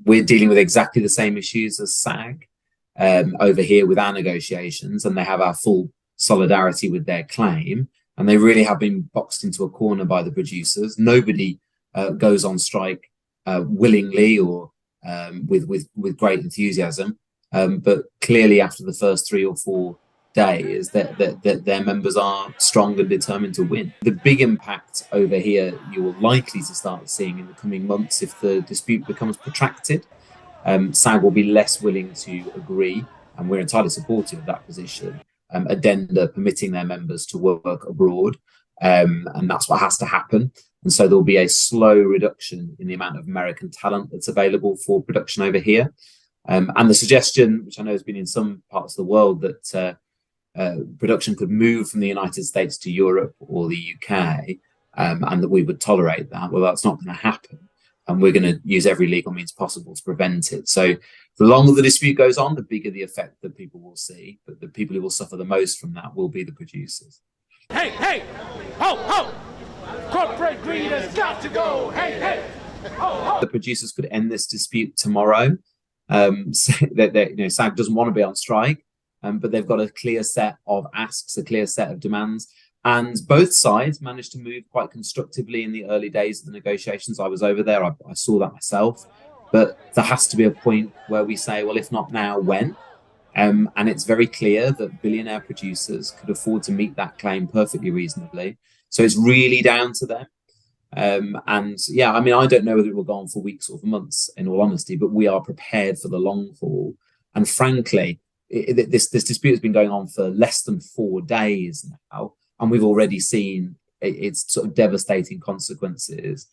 We're dealing with exactly the same issues as SAG over here with our negotiations, and they have our full solidarity with their claim. And they really have been boxed into a corner by the producers. Nobody goes on strike willingly or with great enthusiasm. But clearly, after the first 3 or 4 days, that their members are strong and determined to win. The big impact over here you're likely to start seeing in the coming months, if the dispute becomes protracted, SAG will be less willing to agree, and we're entirely supportive of that position, addenda permitting their members to work abroad, and that's what has to happen. And so there'll be a slow reduction in the amount of American talent that's available for production over here. And the suggestion, which I know has been in some parts of the world, that production could move from the United States to Europe or the UK, and that we would tolerate that. Well, that's not going to happen. And we're going to use every legal means possible to prevent it. So the longer the dispute goes on, the bigger the effect that people will see. But the people who will suffer the most from that will be the producers. Hey, hey, ho, ho! Corporate greed has got to go. Hey, hey, ho, ho! The producers could end this dispute tomorrow. SAG doesn't want to be on strike, but they've got a clear set of asks, a clear set of demands. And both sides managed to move quite constructively in the early days of the negotiations. I was over there, I saw that myself. But there has to be a point where we say, well, if not now, when? And it's very clear that billionaire producers could afford to meet that claim perfectly reasonably. So it's really down to them. And yeah, I mean, I don't know whether it will go on for weeks or for months, in all honesty, but we are prepared for the long haul. And frankly, this dispute has been going on for less than 4 days now. And we've already seen its sort of devastating consequences.